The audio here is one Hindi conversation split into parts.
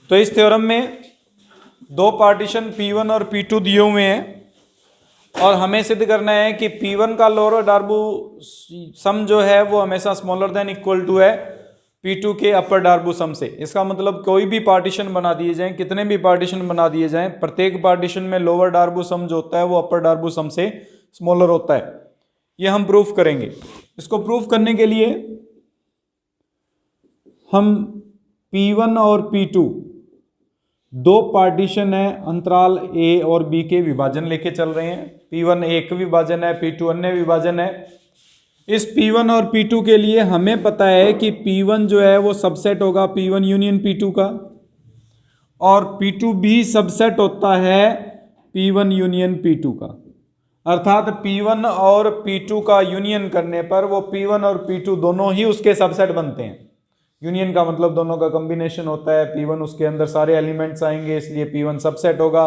तो इस थ्योरम में दो पार्टीशन P1 और P2 दिए हुए हैं और हमें सिद्ध करना है कि P1 का लोअर डार्बू सम जो है वो हमेशा स्मॉलर देन इक्वल टू है P2 के अपर डार्बू सम से। इसका मतलब कोई भी पार्टीशन बना दिए जाएं, कितने भी पार्टीशन बना दिए जाएं, प्रत्येक पार्टीशन में लोअर डार्बू सम जो होता है वो अपर डार्बू सम से स्मॉलर होता है। ये हम प्रूफ करेंगे। इसको प्रूफ करने के लिए हम P1 और P2 दो पार्टीशन है अंतराल A और B के विभाजन लेके चल रहे हैं। P1 एक विभाजन है, P2 अन्य विभाजन है। इस P1 और P2 के लिए हमें पता है कि P1 जो है वो सबसेट होगा P1 यूनियन P2 का और P2 भी सबसेट होता है P1 यूनियन P2 का। अर्थात P1 और P2 का यूनियन करने पर वो P1 और P2 दोनों ही उसके सबसेट बनते हैं। यूनियन का मतलब दोनों का कॉम्बिनेशन होता है। P1 उसके अंदर सारे एलिमेंट्स आएंगे, इसलिए P1 सबसेट होगा,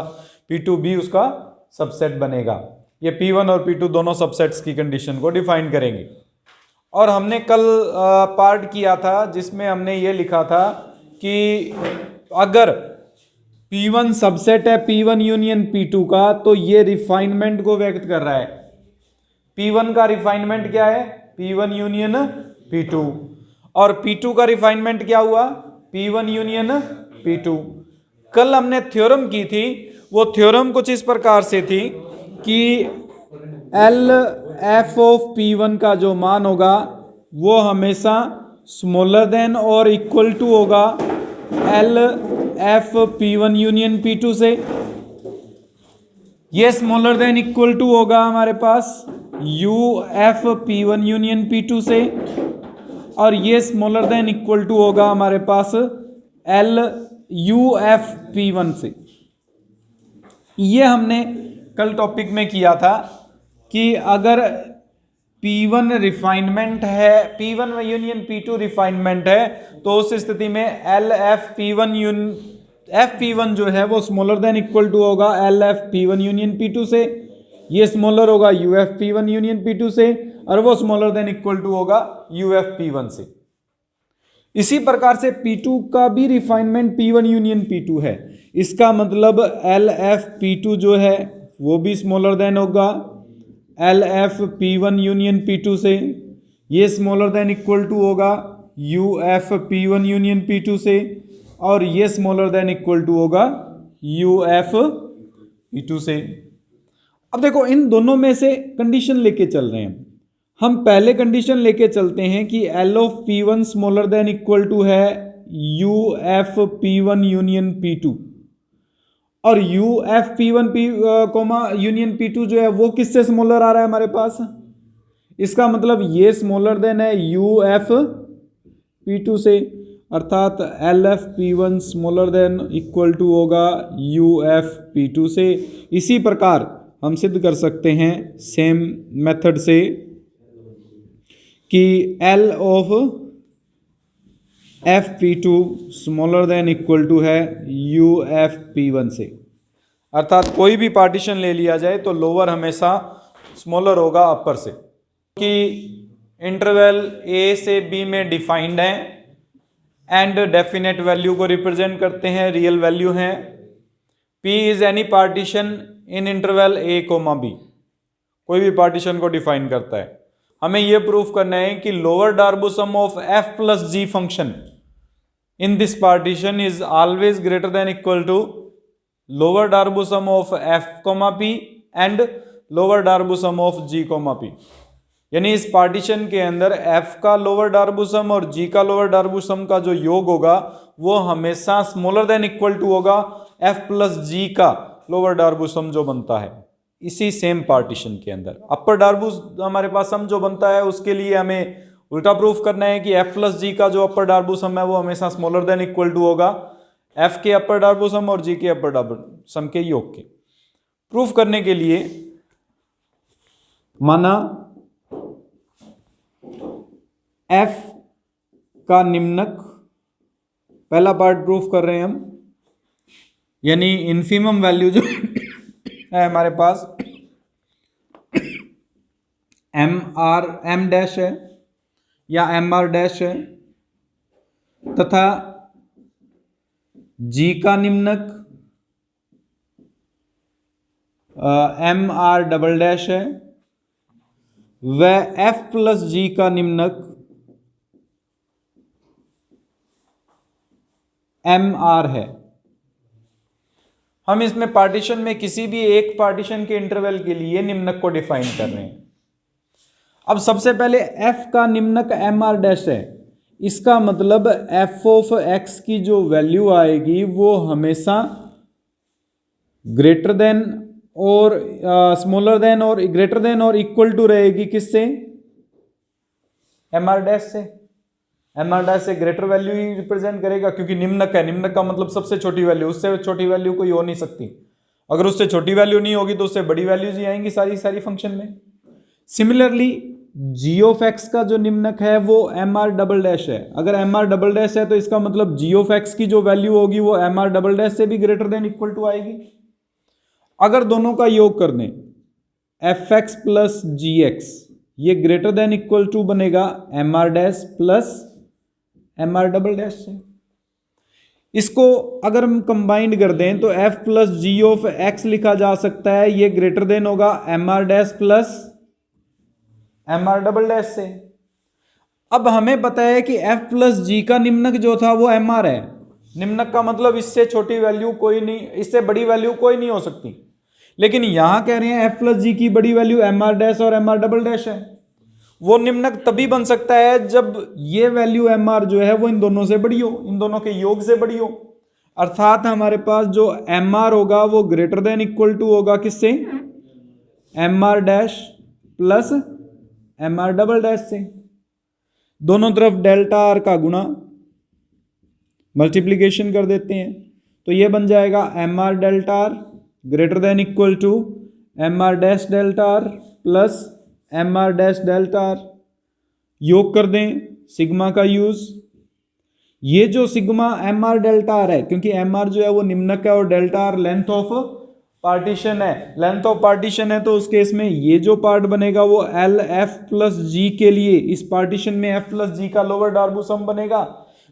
P2 भी उसका सबसेट बनेगा। ये P1 और P2 दोनों सबसेट्स की कंडीशन को डिफाइन करेंगे। और हमने कल पार्ट किया था जिसमें हमने ये लिखा था कि अगर P1 सबसेट है P1 यूनियन P2 का तो ये रिफाइनमेंट को व्यक्त कर रहा है। P1 का रिफाइनमेंट क्या है? P1 union P2। और P2 का रिफाइनमेंट क्या हुआ? P1 union P2। कल हमने थ्योरम की थी, वो थ्योरम कुछ इस प्रकार से थी कि एल एफ ऑफ P1 का जो मान होगा वो हमेशा स्मॉलर देन और इक्वल टू होगा L F P1 union P2 से। ये स्मॉलर देन इक्वल टू होगा हमारे पास U F P1 union P2 से और ये स्मॉलर देन इक्वल टू होगा हमारे पास एल यू एफ P1 से। ये हमने कल टॉपिक में किया था कि अगर P1 रिफाइनमेंट है, P1 यूनियन P2 रिफाइनमेंट है तो उस स्थिति में एल एफ P1 जो है वो स्मॉलर देन इक्वल टू होगा L F P1 union P2 से। ये स्मॉलर होगा U F P1 union P2 से और वो स्मॉलर देन इक्वल टू होगा यू एफ P1 से। इसी प्रकार से P2 का भी रिफाइनमेंट P1 यूनियन P2 है। इसका मतलब एल एफ P2 जो है वो भी स्मॉलर देन होगा L F P1 union P2 से। ये स्मॉलर देन इक्वल टू होगा U F P1 union P2 से और ये स्मॉलर देन इक्वल टू होगा यू एफ P2 से। अब देखो इन दोनों में से कंडीशन लेके चल रहे हैं हम। पहले कंडीशन लेके चलते हैं कि L of P1 smaller than equal to है U F P1 union P2 और U F P1 union P2 जो है वो किससे स्मॉलर आ रहा है हमारे पास? इसका मतलब ये स्मॉलर देन है यू एफ P2 से, अर्थात L F P1 smaller than equal to होगा यू एफ P2 से। इसी प्रकार हम सिद्ध कर सकते हैं सेम मेथड से कि L of F P2 smaller than equal to है यू एफ P1 से। अर्थात कोई भी पार्टीशन ले लिया जाए तो लोअर हमेशा स्मॉलर होगा अपर से, कि इंटरवल A से B में डिफाइंड है एंड डेफिनेट वैल्यू को रिप्रेजेंट करते हैं, रियल वैल्यू हैं। P is any partition in interval A, B कोई भी पार्टीशन को डिफाइन करता है। हमें यह प्रूफ करना है कि lower Darboux sum of f plus g function in this partition is always greater than equal to lower Darboux sum of f, p and lower Darboux sum of g, p। यानी इस पार्टीशन के अंदर f का लोअर डार्बू सम और g का लोअर डार्बू सम का जो योग होगा वो हमेशा स्मॉलर देन इक्वल टू होगा f प्लस g का लोअर डार्बू सम जो बनता है इसी सेम पार्टीशन के अंदर। अपर डार्बू हमारे पास सम जो बनता है उसके लिए हमें उल्टा प्रूफ करना है कि f प्लस जी का जो अपर डार्बू सम है वो हमेशा स्मॉलर देन इक्वल टू होगा f के अपर डार्बू सम और g के अपर डार्बू सम के योग के। प्रूफ करने के लिए माना f का निम्नक, पहला पार्ट प्रूफ कर रहे हैं हम, यानी इन्फिमम वैल्यू जो है हमारे पास एम डैश है या एम आर डैश है तथा जी का निम्नक एम आर डबल डैश है, वह एफ प्लस जी का निम्नक एम आर है। हम इसमें पार्टीशन में किसी भी एक पार्टीशन के इंटरवल के लिए निम्नक को डिफाइन कर रहे हैं। अब सबसे पहले f का निम्नक एम आर डैश है, इसका मतलब f ऑफ x की जो वैल्यू आएगी वो हमेशा ग्रेटर देन और स्मॉलर देन और ग्रेटर देन और इक्वल टू रहेगी किससे, एम आर डैश से। एम आर डैश से ग्रेटर वैल्यू ही रिप्रेजेंट करेगा, क्योंकि निम्नक है, निम्नक का मतलब सबसे छोटी वैल्यू, उससे छोटी वैल्यू कोई हो नहीं सकती। अगर उससे छोटी वैल्यू नहीं होगी तो उससे बड़ी वैल्यूज ही आएंगी सारी फंक्शन में। सिमिलरली जी ऑफ एक्स का जो निम्नक है वो एम आर डबल डैश है। अगर एम आर डबल डैश है तो इसका मतलब जी ऑफ एक्स की जो वैल्यू होगी वो एम आर डबल डैश से भी ग्रेटर देन इक्वल टू आएगी। अगर दोनों का योग कर दें F X plus G X, ये ग्रेटर देन इक्वल टू बनेगा M R dash plus M R double dash से। इसको अगर हम कंबाइंड कर दें तो F plus G of X लिखा जा सकता है, ये ग्रेटर देन होगा M R dash plus M R double dash से। अब हमें पता है कि एफ प्लस जी का निम्नक जो था वो एम आर है। निम्नक का मतलब इससे छोटी वैल्यू कोई नहीं, इससे बड़ी वैल्यू कोई नहीं हो सकती। लेकिन यहां कह रहे हैं एफ प्लस जी की बड़ी वैल्यू एम आर डैश और एम आर डबल डैश है। वो निम्नक तभी बन सकता है जब ये वैल्यू एम आर जो है वो इन दोनों से बड़ी हो, इन दोनों के योग से बड़ी हो। अर्थात हमारे पास जो एम आर होगा वो ग्रेटर देन इक्वल टू होगा किससे, M R dash plus M R double dash से। दोनों तरफ डेल्टा आर का गुणा मल्टीप्लीकेशन कर देते हैं तो ये बन जाएगा M R delta R greater than equal to M R dash delta R plus M R dash delta R. योग कर दें सिग्मा का यूज, ये जो sigma M R delta R है, क्योंकि एम आर जो है वो निम्नक है और delta R length of partition है, लेंथ ऑफ पार्टीशन है, तो उस केस में ये जो पार्ट बनेगा वो एल एफ प्लस जी के लिए इस पार्टीशन में एफ प्लस जी का लोअर डार्बू सम बनेगा,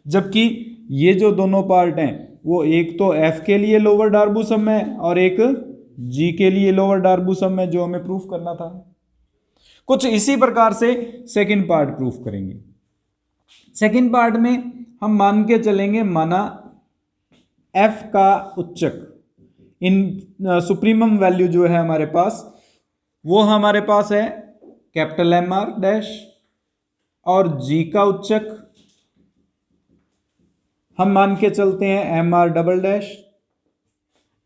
जबकि ये जो दोनों पार्ट हैं वो एक तो एफ के लिए लोअर डार्बू सम है और एक जी के लिए लोअर डार्बू सम है, जो हमें प्रूफ करना था। कुछ इसी प्रकार से सेकंड पार्ट प्रूफ करेंगे। सेकंड पार्ट में हम मान के चलेंगे, माना एफ का उच्चक इन सुप्रीमम वैल्यू जो है हमारे पास वो हमारे पास है कैपिटल एम आर डैश, और जी का उच्चक हम मान के चलते हैं M R double dash.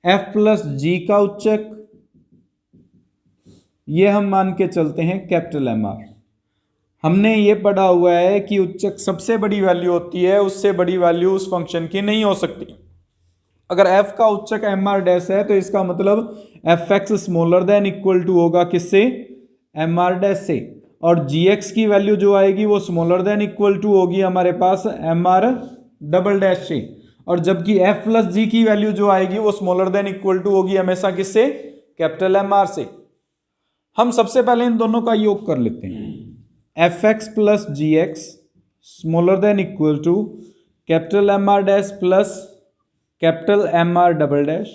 F plus G का उच्चक ये हम मान के चलते हैं कैपिटल एम आर। हमने ये पढ़ा हुआ है कि उच्चक सबसे बड़ी वैल्यू होती है, उससे बड़ी वैल्यू उस फंक्शन की नहीं हो सकती। अगर f का उच्चक एम आर डैश है तो इसका मतलब F X smaller than equal to होगा किससे, एम आर डैश से, और जी एक्स की वैल्यू जो आएगी वो स्मॉलर देन इक्वल टू होगी हमारे पास एम आर डबल डैश से, और जबकि f प्लस जी की वैल्यू जो आएगी वो स्मॉलर देन इक्वल टू होगी हमेशा किससे, कैपिटल एम आर से। हम सबसे पहले इन दोनों का योग कर लेते हैं, F X plus G X smaller than equal to capital M R dash plus capital M R double dash.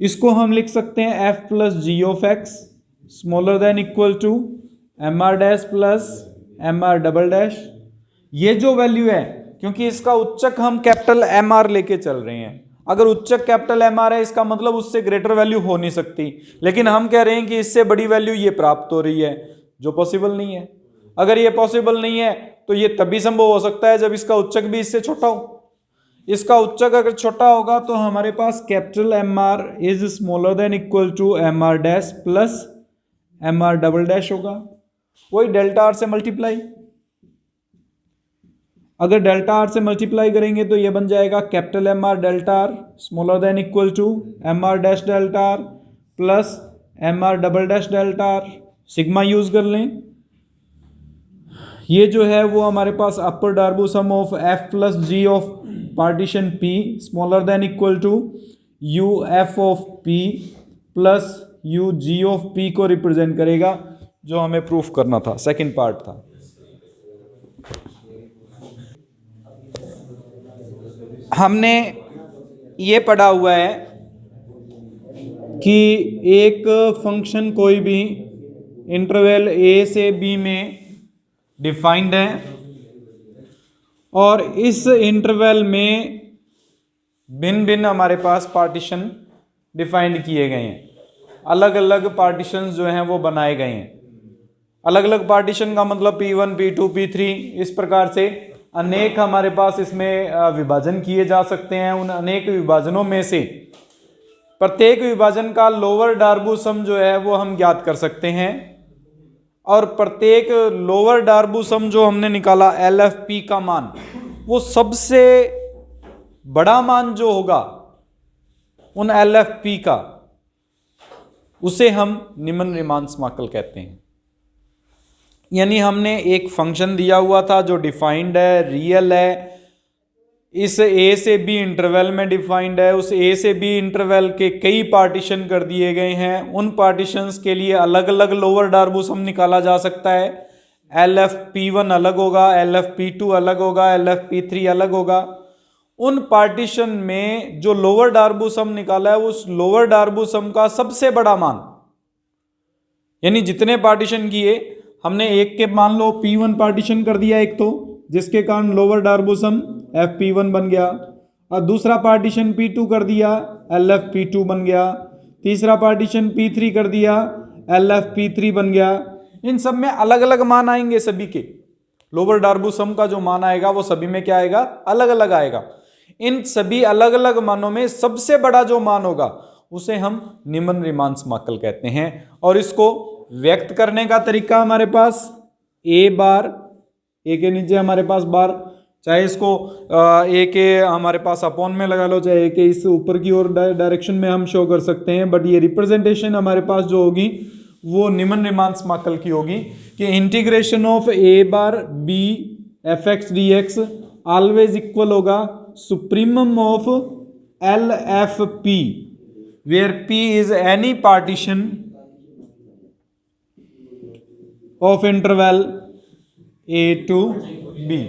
इसको हम लिख सकते हैं F plus G of X smaller than equal to M R dash plus M R double dash. ये जो वैल्यू है, क्योंकि इसका उच्चक हम कैपिटल एम आर लेके चल रहे हैं, अगर उच्चक कैपिटल एम आर है इसका मतलब उससे ग्रेटर वैल्यू हो नहीं सकती, लेकिन हम कह रहे हैं कि इससे बड़ी वैल्यू ये प्राप्त हो रही है, जो पॉसिबल नहीं है। अगर ये पॉसिबल नहीं है तो ये तभी संभव हो सकता है जब इसका उच्चक भी इससे छोटा हो। इसका उच्चक अगर छोटा होगा तो हमारे पास capital M R is smaller than equal to M R dash plus M R double dash होगा, वही डेल्टा आर से मल्टीप्लाई। अगर डेल्टा आर से मल्टीप्लाई करेंगे तो ये बन जाएगा capital M R delta R smaller than equal to M R dash delta R plus M R double dash delta R. Sigma use कर लें, ये जो है वो हमारे पास upper Darboux some of F plus G of partition P smaller than equal to U F of P plus U G of P को रिप्रेजेंट करेगा, जो हमें प्रूफ करना था, सेकंड पार्ट था। हमने ये पढ़ा हुआ है कि एक फंक्शन कोई भी इंटरवल ए से बी में डिफाइंड है और इस इंटरवल में भिन्न भिन्न हमारे पास पार्टीशन डिफाइंड किए गए हैं, अलग अलग पार्टीशंस जो हैं वो बनाए गए हैं। अलग अलग पार्टीशन का मतलब P1, P2, P3 इस प्रकार से अनेक हमारे पास इसमें विभाजन किए जा सकते हैं। उन अनेक विभाजनों में से प्रत्येक विभाजन का लोअर डार्बू सम जो है वो हम ज्ञात कर सकते हैं और प्रत्येक लोअर डार्बू सम जो हमने निकाला LFP का मान, वो सबसे बड़ा मान जो होगा उन LFP का, उसे हम निम्न रीमान समाकल कहते हैं। यानी हमने एक फंक्शन दिया हुआ था जो डिफाइंड है, रियल है, इस ए से बी इंटरवल में डिफाइंड है। उस ए से बी इंटरवल के कई पार्टीशन कर दिए गए हैं। उन पार्टीशंस के लिए अलग अलग लोअर डार्बू सम निकाला जा सकता है। LFP1 अलग होगा, LFP2 अलग होगा, LFP3 अलग होगा। उन पार्टीशन में जो लोअर डार्बू सम निकाला है उस लोअर डार्बू सम का सबसे बड़ा मान, यानी जितने पार्टीशन किए हमने एक के मान लो P1 पार्टीशन कर दिया एक, तो जिसके कारण लोअर डार्बू सम FP1 बन गया, और दूसरा पार्टीशन P2 कर दिया LFP2 बन गया, तीसरा पार्टीशन P3 कर दिया LFP3 बन गया। इन सब में अलग अलग मान आएंगे, सभी के लोअर डार्बू सम का जो मान आएगा वो सभी में क्या आएगा, अलग अलग आएगा। इन सभी अलग अलग मानों में सबसे बड़ा जो मान होगा उसे हम निम्न रीमान समाकल कहते हैं। और इसको व्यक्त करने का तरीका हमारे पास ए बार, ए के नीचे हमारे पास बार, चाहे इसको ए के हमारे पास अपॉन में लगा लो, चाहे ए के इस ऊपर की ओर डायरेक्शन में हम शो कर सकते हैं, बट ये रिप्रेजेंटेशन हमारे पास जो होगी वो निम्न रीमान समाकल की होगी कि integration of A bar B F X D X always equal होगा supremum of LFP where P is any partition of interval A to B।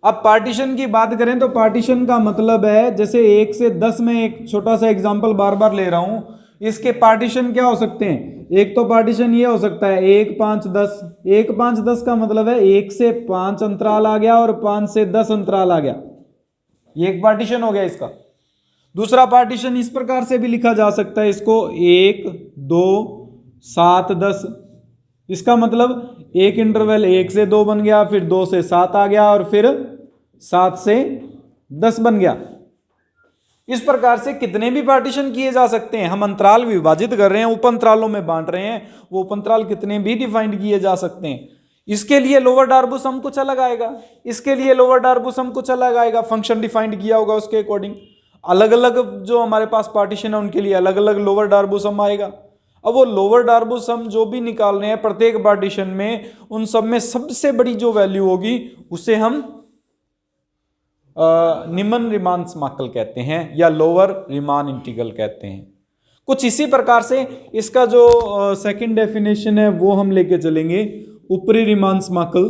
अब पार्टीशन की बात करें तो पार्टीशन का मतलब है, जैसे 1 से 10 में एक छोटा सा एग्जांपल बार बार ले रहा हूं, इसके पार्टीशन क्या हो सकते हैं। एक तो पार्टीशन ये हो सकता है 1, 5, 10। 1, 5, 10 का मतलब है 1 से 5 अंतराल आ गया और 5 से 10 अंतराल आ गया, ये एक पार्टीशन हो गया इसका। दूसरा पार्टीशन इस प्रकार से भी लिखा जा सकता है इसको 1, 2, 7, 10। इसका मतलब एक इंटरवल 1 से 2 बन गया, फिर 2 से 7 आ गया और फिर 7 से 10 बन गया। इस प्रकार से कितने भी पार्टीशन किए जा सकते हैं। हम अंतराल विभाजित कर रहे हैं, उप अंतरालों में बांट रहे हैं, वो उप अंतराल कितने भी डिफाइंड किए जा सकते हैं। इसके लिए लोअर डार्बू सम कुछ अलग आएगा, इसके लिए लोअर डार्बू सम कुछ अलग आएगा, फंक्शन डिफाइंड किया होगा उसके अकॉर्डिंग। अलग अलग जो हमारे पास पार्टीशन है उनके लिए अलग अलग लोअर डार्बू सम आएगा। अब वो लोअर डार्बू सम जो भी निकाल रहे हैं प्रत्येक पार्टीशन में, उन सब में सबसे बड़ी जो वैल्यू होगी उसे हम निम्न रीमान समाकल कहते हैं या लोअर रीमान इंटीग्रल कहते हैं। कुछ इसी प्रकार से इसका जो सेकंड डेफिनेशन है वो हम लेके चलेंगे, ऊपरी रीमान समाकल।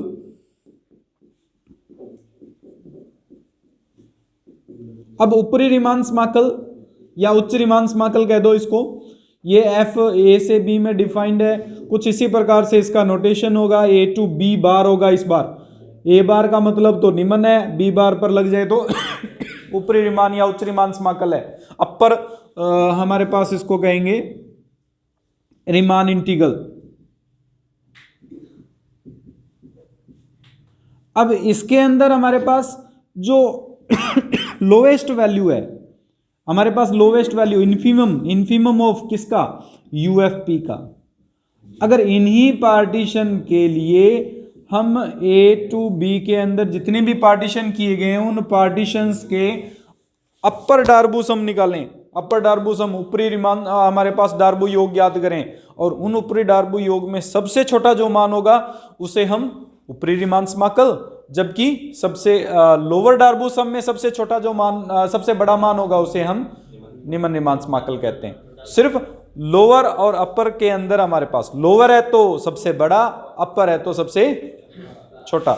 अब ऊपरी रीमान समाकल या उच्च रीमान समाकल कह दो इसको, ये F A से B में डिफाइंड है। कुछ इसी प्रकार से इसका नोटेशन होगा, A to B बार होगा। इस बार A बार का मतलब तो निम्न है, B बार पर लग जाए तो ऊपरी रीमान या उच्च रीमान समाकल है। अपर हमारे पास इसको कहेंगे रीमान इंटीग्रल। अब इसके अंदर हमारे पास जो लोवेस्ट वैल्यू है, हमारे पास लोवेस्ट वैल्यू इन्फीमम ऑफ किसका, UFP का। अगर इन्हीं पार्टीशन के लिए हम A to B के अंदर जितने भी पार्टीशन किए गए हैं उन पार्टीशंस के अपर डार्बू सम निकालें, अपर डार्बू सम ऊपरी रीमान हमारे पास डार्बू योग याद करें, और उन ऊपरी डार्बू योग में सबसे छोटा जो मान होगा उसे हम ऊपरी रीमान समाकल, जबकि सबसे लोअर डार्बू सम में सबसे छोटा जो मान सबसे बड़ा मान होगा उसे हम निम्न रीमान समाकल कहते हैं। सिर्फ लोअर और अपर के अंदर हमारे पास लोअर है तो सबसे बड़ा, अपर है तो सबसे छोटा।